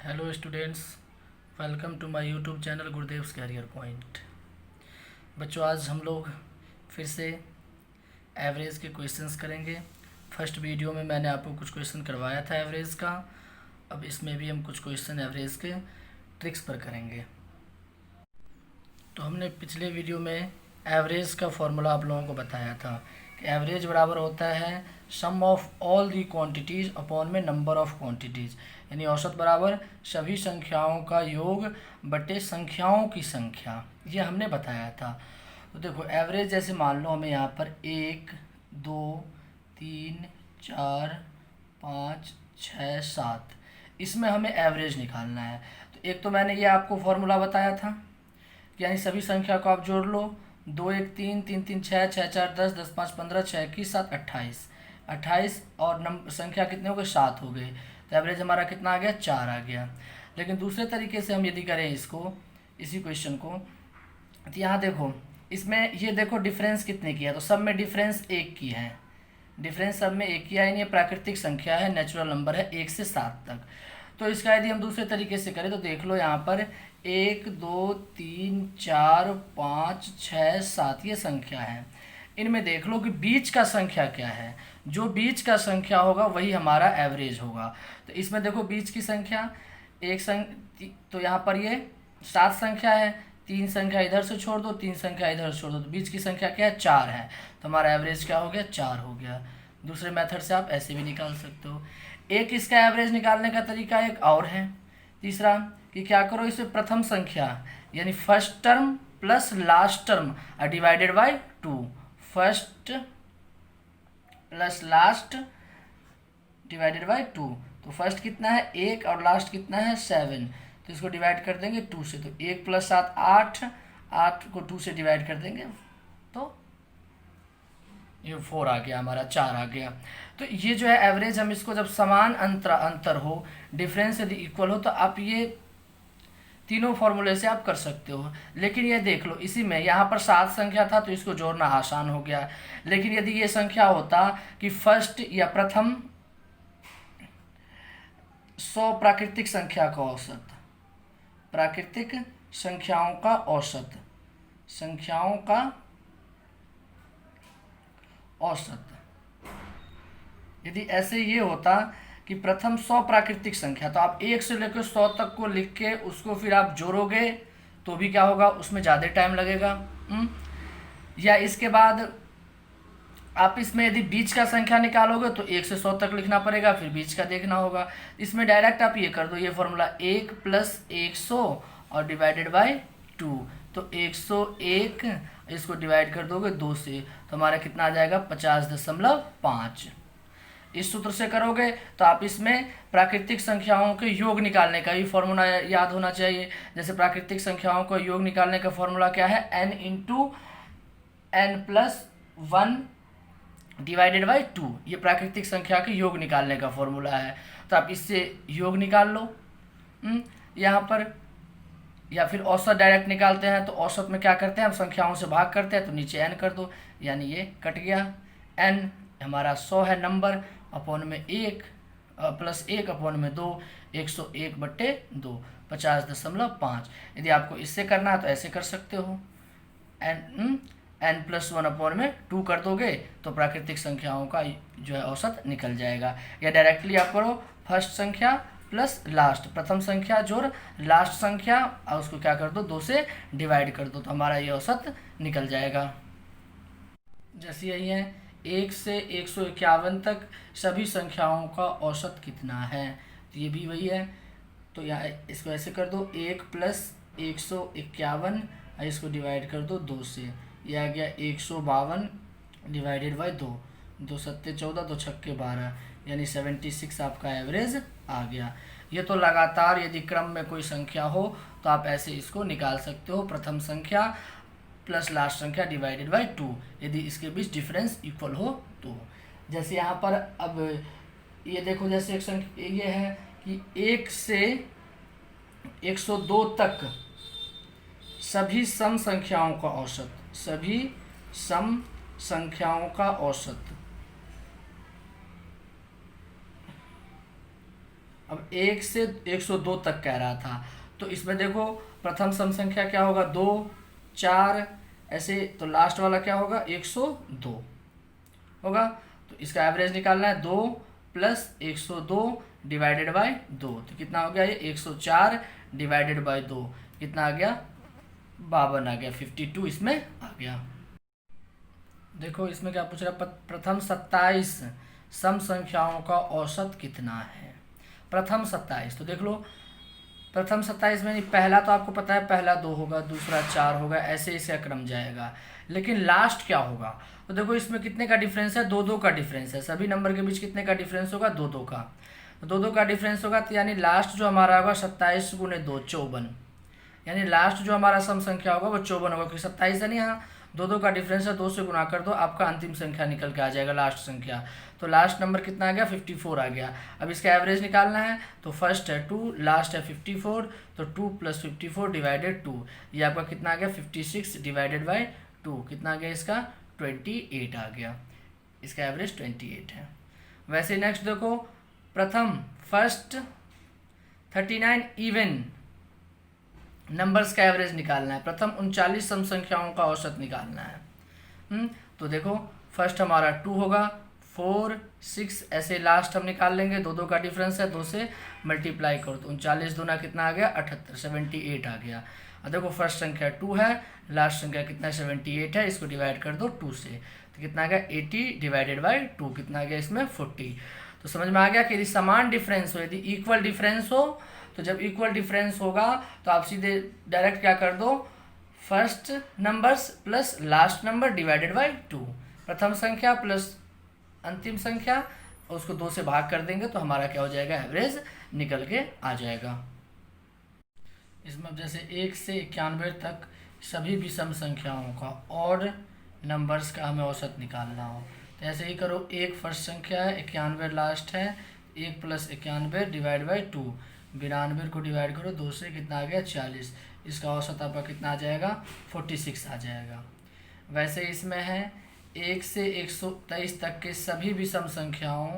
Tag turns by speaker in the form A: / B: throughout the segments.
A: Hello students, welcome to my YouTube channel Gurudev's career point. बच्चों, आज हम लोग फिर से एवरेज के क्वेश्चंस करेंगे। फर्स्ट वीडियो में मैंने आपको कुछ क्वेश्चन करवाया था एवरेज का। अब इसमें भी हम कुछ क्वेश्चन एवरेज के ट्रिक्स पर करेंगे। तो हमने पिछले वीडियो में एवरेज का फॉर्मूला आप लोगों को बताया था कि एवरेज बराबर होता है sum of all the quantities upon में नंबर ऑफ क्वांटिटीज़, यानी औसत बराबर सभी संख्याओं का योग बटे संख्याओं की संख्या। ये हमने बताया था। तो देखो, एवरेज जैसे मान लो हमें यहाँ पर 1, 2, 3, 4, 5, 6, 7, इसमें हमें एवरेज निकालना है। तो एक तो मैंने ये आपको फॉर्मूला बताया था, यानी सभी संख्या को आप जोड़ लो। 2 1 3, 3 3 6, 6 4 10, 10 5 15, 6 21 7 28, 28 और संख्या कितने हो गए? 7 हो गए। तो एवरेज हमारा कितना आ गया? 4 आ गया। लेकिन दूसरे तरीके से हम यदि करें इसको, इसी क्वेश्चन को, तो यहाँ देखो, इसमें ये देखो डिफरेंस कितने की है, तो सब में डिफरेंस 1 की है। डिफरेंस सब में 1 की है, यानी ये प्राकृतिक संख्या है, नेचुरल नंबर है 1 से 7 तक। तो इसका यदि हम दूसरे तरीके से करें तो देख लो यहाँ पर 1 2 3 4 5 6 7 ये संख्या है। इनमें देख लो कि बीच का संख्या क्या है। जो बीच का संख्या होगा वही हमारा एवरेज होगा। तो इसमें देखो बीच की संख्या तो यहाँ पर ये 7 संख्या है। 3 संख्या इधर से छोड़ दो, 3 संख्या इधर से छोड़ दो, तो बीच की संख्या क्या है? 4 है। तो हमारा एवरेज क्या हो गया? 4 हो गया। दूसरे मेथड से आप ऐसे भी निकाल सकते हो। एक इसका एवरेज निकालने का तरीका एक और है, तीसरा, कि क्या करो, इसे प्रथम संख्या यानी first term plus last term divided by 2, first plus last divided by 2। तो फर्स्ट कितना है? 1 और लास्ट कितना है? 7। तो इसको डिवाइड कर देंगे 2 से, तो 1 + 7 8, 8 को 2 से डिवाइड कर देंगे तो ये 4 आ गया, हमारा 4 आ गया। तो ये जो है एवरेज, हम इसको जब समान अंतर हो, डिफरेंस यदि इक्वल हो, तो आप ये तीनों फॉर्मूले से आप कर सकते हो। लेकिन ये देख लो, इसी में यहाँ पर 7 संख्या था तो इसको जोड़ना आसान हो गया। लेकिन यदि ये संख्या होता कि फर्स्ट या प्रथम 100 प्राकृतिक संख्या का औसत, प्राकृतिक संख्याओं का औसत, संख्याओं का औसत, यदि ऐसे ये होता कि प्रथम 100 प्राकृतिक संख्या, तो आप 1 से लेकर 100 तक को लिख के उसको फिर आप जोड़ोगे तो भी क्या होगा? उसमें ज़्यादा टाइम लगेगा। या इसके बाद आप इसमें यदि बीच का संख्या निकालोगे तो 1 से 100 तक लिखना पड़ेगा, फिर बीच का देखना होगा। इसमें डायरेक्ट आप ये कर दो, ये फॉर्मूला 1 + 100 और डिवाइडेड बाय 2, तो 101, इसको डिवाइड कर दोगे 2 से, तो हमारा कितना आ जाएगा? 50.5। इस सूत्र से करोगे तो आप इसमें प्राकृतिक संख्याओं के योग निकालने का भी फॉर्मूला याद होना चाहिए। जैसे प्राकृतिक संख्याओं का योग निकालने का फॉर्मूला क्या है? n × n+1 डिवाइडेड बाय 2, ये प्राकृतिक संख्या के योग निकालने का फॉर्मूला है। तो आप इससे योग निकाल लो यहाँ पर, या फिर औसत डायरेक्ट निकालते हैं तो औसत में क्या करते हैं? हम संख्याओं से भाग करते हैं, तो नीचे n कर दो, यानी ये कट गया। n हमारा 100 है नंबर, अपॉन में 1 + 1 अपॉन में 2, 101/2, 50.5। यदि आपको इससे करना है तो ऐसे कर सकते हो, n+1 अपॉन में 2 कर दोगे तो प्राकृतिक संख्याओं का जो है औसत निकल जाएगा। या डायरेक्टली आप करो फर्स्ट संख्या प्लस लास्ट, प्रथम संख्या जोड़ लास्ट संख्या, और उसको क्या कर दो? 2 से डिवाइड कर दो, तो हमारा ये औसत निकल जाएगा। जैसे यही है, 1 से 151 तक सभी संख्याओं का औसत कितना है, तो ये भी वही है। तो यहाँ इसको ऐसे कर दो, 1 + 151, इसको डिवाइड कर दो 2 से, यह आ गया 152 डिवाइडेड बाय 2, 2 7 14, 2 6 12, यानी 76 आपका एवरेज आ गया। ये तो लगातार यदि क्रम में कोई संख्या हो तो आप ऐसे इसको निकाल सकते हो, प्रथम संख्या प्लस लास्ट संख्या डिवाइडेड बाय 2, यदि इसके बीच डिफरेंस इक्वल हो तो। जैसे यहाँ पर अब ये देखो, जैसे एक संख्या ये है कि 1 से 102 तक सभी सम संख्याओं का औसत, सभी सम संख्याओं का औसत अब 1 से 102 तक कह रहा था, तो इसमें देखो प्रथम सम संख्या क्या होगा, 2 4 ऐसे, तो लास्ट वाला क्या होगा, 102 होगा। तो इसका एवरेज निकालना है, 2 प्लस 102 डिवाइडेड बाय 2, तो कितना हो गया ये 104 डिवाइडेड बाय 2, कितना आ गया 52 आ गया, 52 इसमें आ गया। देखो इसमें क्या पूछ रहा है, प्रथम 27 सम संख्याओं का औसत कितना है। प्रथम 27, तो देख लो प्रथम 27 में नहीं, पहला तो आपको पता है, पहला 2 होगा, दूसरा 4 होगा, ऐसे इसका क्रम जाएगा। लेकिन लास्ट क्या होगा, तो देखो इसमें कितने का डिफरेंस है, 2-2 का डिफरेंस है, सभी नंबर के बीच कितने का डिफरेंस होगा, 2-2 का, तो 2-2 का डिफरेंस होगा, तो यानी लास्ट जो हमारा होगा 27 गुने 2 54, यानी लास्ट जो हमारा सम संख्या होगा वो 54 होगा, क्योंकि 27 है नहीं, यहाँ 2-2 का डिफरेंस है, 2 से गुना कर दो, आपका अंतिम संख्या निकल के आ जाएगा, लास्ट संख्या। तो लास्ट नंबर कितना आ गया, 54 आ गया। अब इसका एवरेज निकालना है, तो फर्स्ट है 2, लास्ट है 54, तो 2 प्लस 54 डिवाइडेड 2, ये आपका कितना आ गया, 56 डिवाइडेड बाई 2, कितना आ गया इसका 28 आ गया, इसका एवरेज 28 है। वैसे नेक्स्ट देखो, प्रथम फर्स्ट 39 इवन नंबर्स का एवरेज निकालना है, प्रथम 39 सम संख्याओं का औसत निकालना है। तो देखो फर्स्ट हमारा 2 होगा, 4 6 ऐसे लास्ट हम निकाल लेंगे, 2-2 का डिफरेंस है, 2 से मल्टीप्लाई करो तो 39 दूना कितना आ गया 78, 78 आ गया। और देखो फर्स्ट संख्या 2 है, लास्ट संख्या कितना 78 है, इसको डिवाइड कर दो 2 से, तो कितना आ गया 80 डिवाइडेड बाई 2, कितना आ गया इसमें 40। तो समझ में आ गया कि यदि समान डिफरेंस हो, यदि इक्वल डिफरेंस हो, तो जब इक्वल डिफरेंस होगा तो आप सीधे डायरेक्ट क्या कर दो, first numbers plus last number divided by 2, प्रथम संख्या प्लस अंतिम संख्या, उसको 2 से भाग कर देंगे तो हमारा क्या हो जाएगा, एवरेज निकल के आ जाएगा। इसमें अब जैसे 1 से 91 तक सभी विषम संख्याओं का ऑड नंबर्स का हमें औसत निकालना हो, तो ऐसे ही करो, 1 फर्स्ट संख्या है, 91 लास्ट है, 1 प्लस 91 डिवाइड बाई 2, 92 को डिवाइड करो 2 से, कितना आ गया 40, इसका औसत आपका कितना आ जाएगा 46 आ जाएगा। वैसे इसमें है 1 से 123 तक के सभी विषम संख्याओं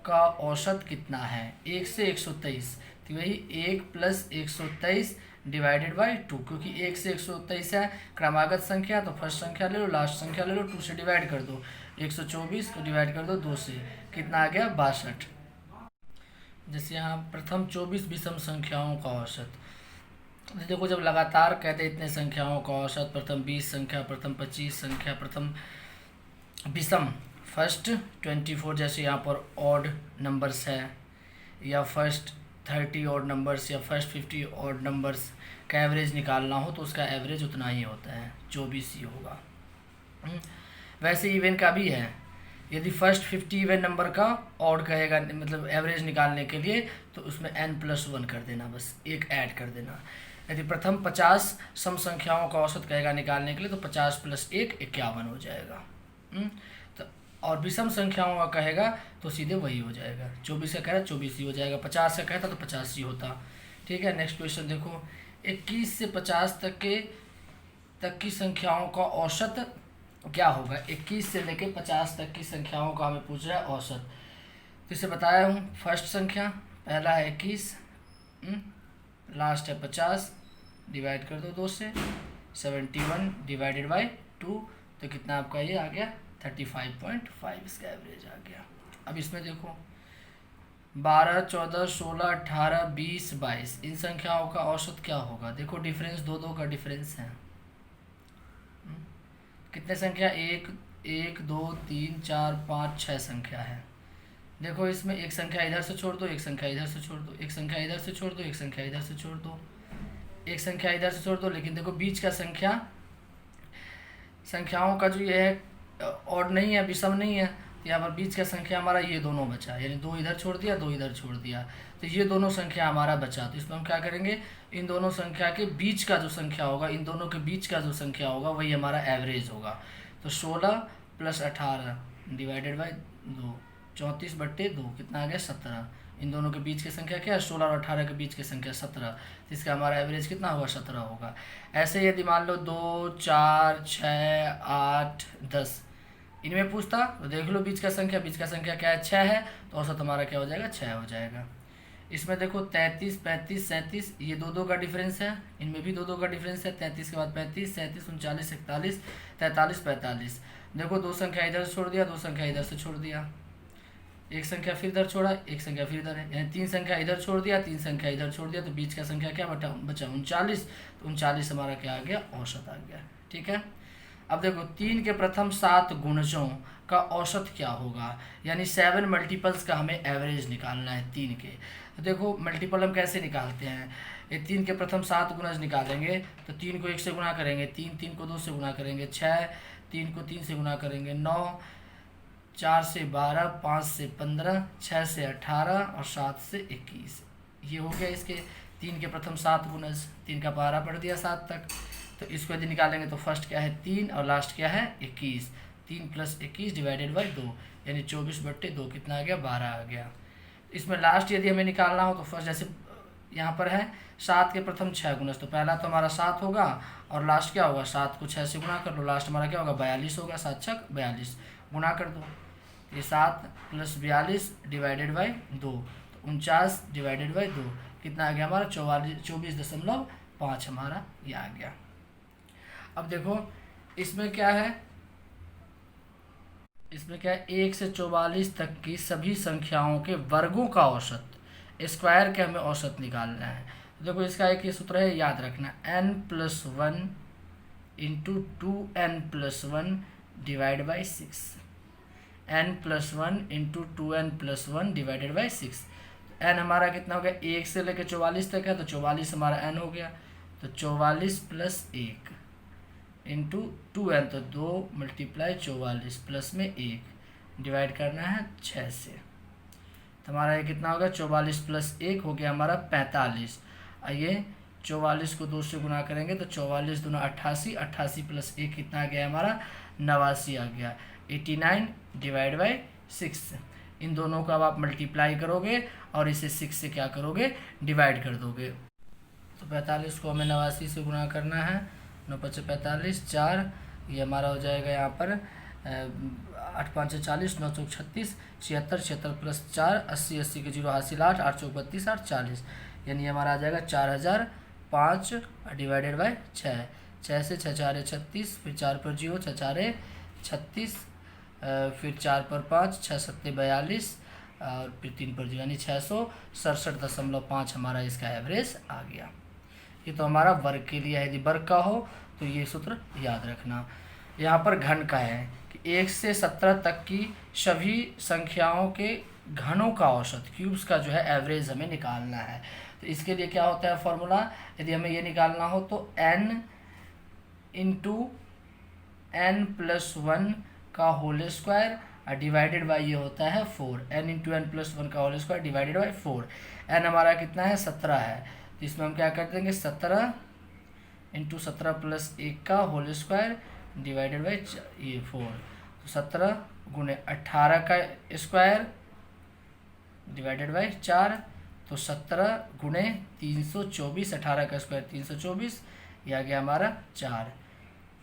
A: का औसत कितना है, 1 से 123, तो वही 1 प्लस 123 डिवाइडेड बाई 2, क्योंकि 1 से 123 है क्रमागत संख्या, तो फर्स्ट संख्या ले लो, लास्ट संख्या ले लो, 2 से डिवाइड कर दो, 124 को डिवाइड कर दो 2 से, कितना आ गया 62। जैसे यहाँ प्रथम 24 विषम संख्याओं का औसत, देखो जब लगातार कहते इतने संख्याओं का औसत, प्रथम 20 संख्या, प्रथम 25 संख्या, प्रथम विषम फर्स्ट 24, जैसे यहाँ पर ऑड नंबर्स है, या फर्स्ट 30 ऑड नंबर्स, या फर्स्ट 50 ऑड नंबर्स का एवरेज निकालना हो, तो उसका एवरेज उतना ही होता है, 24 ही होगा। वैसे इवन का भी है, यदि फर्स्ट 50 इवन नंबर का ऑड कहेगा, मतलब एवरेज निकालने के लिए, तो उसमें n+1 कर देना, बस एक ऐड कर देना। यदि प्रथम 50 सम संख्याओं का औसत कहेगा निकालने के लिए, तो 50 + 1 51 हो जाएगा। तो और विषम संख्याओं का कहेगा तो सीधे वही हो जाएगा, 24 का कह रहा 24 ही हो जाएगा, 50 का कहता तो 50 ही होता। ठीक है, नेक्स्ट क्वेश्चन देखो, 21 से 50 तक की संख्याओं का औसत क्या होगा। 21 से लेके 50 तक की संख्याओं का हमें पूछ रहा है औसत। तो इसे बताया हूँ, फर्स्ट संख्या पहला है 21, लास्ट है 50, डिवाइड कर दो 2 से, 71 डिवाइडेड बाई 2, तो कितना आपका ये आ गया 35.5, इसका एवरेज आ गया। अब इसमें देखो 12, 14, 16, 18, 20, 22 इन संख्याओं का औसत क्या होगा। देखो डिफरेंस 2-2 का डिफरेंस है, कितने संख्या 1 1 2 3 4 5 6 संख्या है। देखो इसमें एक संख्या इधर से छोड़ दो, एक संख्या इधर से छोड़ दो, एक संख्या इधर से छोड़ दो, एक संख्या इधर से छोड़ दो, एक संख्या इधर से छोड़ दो, लेकिन देखो बीच का संख्याओं का जो ये है ऑड नहीं है, विषम नहीं है, यहाँ पर बीच का संख्या हमारा ये दोनों बचा, यानी 2 इधर छोड़ दिया 2 इधर छोड़ दिया, तो ये दोनों संख्या हमारा बचा। तो इसमें हम क्या करेंगे, इन दोनों संख्या के बीच का जो संख्या होगा, इन दोनों के बीच का जो संख्या होगा वही हमारा एवरेज होगा। तो 16 + 18 डिवाइडेड बाई 2, 34/2, कितना आ गया 17। इन दोनों के बीच की संख्या क्या है, 16 और 18 के बीच की संख्या 17, तो इसका हमारा एवरेज कितना होगा 17 होगा। ऐसे यदि मान लो 2 4 6 8 10 इनमें पूछता, तो देख लो बीच का संख्या क्या है 6 है, तो औसत हमारा क्या हो जाएगा 6 हो जाएगा। इसमें देखो 33, 35, 37 ये दो दो का डिफरेंस है, इनमें भी दो दो का डिफरेंस है। 33 के बाद 35, 37, 39, 41, 43, 45। देखो दो संख्या इधर से छोड़ दिया, दो संख्या इधर से छोड़ दिया, एक संख्या फिर इधर छोड़ा, एक संख्या फिर इधर है, यानी तीन संख्या इधर छोड़ दिया, तीन संख्या इधर छोड़ दिया, तो बीच का संख्या क्या बचा 39। तो 39 हमारा क्या आ गया, औसत आ गया। ठीक है। अब देखो 3 के प्रथम 7 गुणजों का औसत क्या होगा, यानी 7 मल्टीपल्स का हमें एवरेज निकालना है 3 के। तो देखो मल्टीपल हम कैसे निकालते हैं, ये 3 के प्रथम 7 गुणज निकालेंगे तो 3 को 1 से गुणा करेंगे, 3 को 2 से गुणा करेंगे 6, 3 को 3 से गुणा करेंगे 9, 4 से 12, 5 से 15, 6 से 18 और 7 से 21। ये हो गया इसके 3 के प्रथम 7 गुणज। 3 का पारा पढ़ दिया 7 तक। तो इसको यदि निकालेंगे तो फर्स्ट क्या है 3 और लास्ट क्या है 21। 3 + 21 डिवाइडेड बाई 2, यानी 24/2 कितना आ गया 12 आ गया। इसमें लास्ट यदि हमें निकालना हो तो फर्स्ट जैसे यहाँ पर है 7 के प्रथम 6 गुणज, तो पहला तो हमारा 7 होगा और लास्ट क्या होगा 7 को 6 से गुणा कर लो, लास्ट हमारा क्या होगा 42 होगा। 7 × 6 = 42, गुणा कर दो। ये 7 + 42 डिवाइडेड बाई 2, तो 49 डिवाइडेड बाई 2 कितना आ गया हमारा 24.5 हमारा ये आ गया। अब देखो इसमें क्या है, इसमें क्या है 1 से 44 तक की सभी संख्याओं के वर्गों का औसत, स्क्वायर के हमें औसत निकालना है। तो देखो इसका एक ये सूत्र है, याद रखना, n+1 × 2n+1 divide by 6। n+1 × 2n+1 divided by 6। n हमारा कितना हो गया 1 से लेकर 44 तक है, तो 44 हमारा n हो गया। तो 44 + 1 इंटू 2n, तो 2 × 44 प्लस में 1 डिवाइड करना है 6 से। तो हमारा ये कितना होगा 44 + 1 हो गया हमारा 45। आइए 44 को 2 से गुणा करेंगे तो 44 दूना 88, 88 + 1 कितना आ गया हमारा 89 आ गया। 89 डिवाइड बाई 6। इन दोनों का अब आप मल्टीप्लाई करोगे और इसे 6 से क्या करोगे डिवाइड कर दोगे। तो 45 को हमें 89 से गुणा करना है, 9 × 5 = 45, 4 ये हमारा हो जाएगा यहाँ पर 8 × 5 = 40, 9 × 4 = 36, 76, 76 + 4 80, 80 के 0 हासिल 8, 8 × 4 = 32, 8 × 40, यानी हमारा आ जाएगा 4005 डिवाइडेड बाई 6। 6 से 6 × 4 = 36, फिर 4 पर 0, 6 × 4 = 36, फिर 4 पर 5, 6 × 7 = 42 और फिर 3 पर 0, यानी 667.5 हमारा इसका एवरेज आ गया। ये तो हमारा वर्ग के लिए है, यदि वर्ग का हो तो ये सूत्र याद रखना। यहाँ पर घन का है कि 1 से 17 तक की सभी संख्याओं के घनों का औसत, क्यूब्स का जो है एवरेज हमें निकालना है। तो इसके लिए क्या होता है फॉर्मूला, यदि हमें ये निकालना हो तो n × n+1 का होल स्क्वायर डिवाइडेड बाई ये होता है 4। n × n+1 का whole square divided by 4। n हमारा कितना है 17 है, तो इसमें हम क्या कर देंगे 17 × 17 + 1 का होल स्क्वायर डिवाइडेड बाई ये 4। तो 17 × 18 का स्क्वायर डिवाइडेड बाई 4, तो 17 × 324, 18 का स्क्वायर 324, यह आ गया हमारा 4,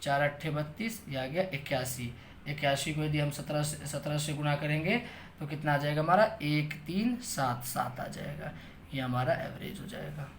A: 4 × 8 = 32, यह आ गया 81। 81 को यदि हम 17 से गुणा करेंगे तो कितना आ जाएगा हमारा 1377 आ जाएगा, ये हमारा एवरेज हो जाएगा।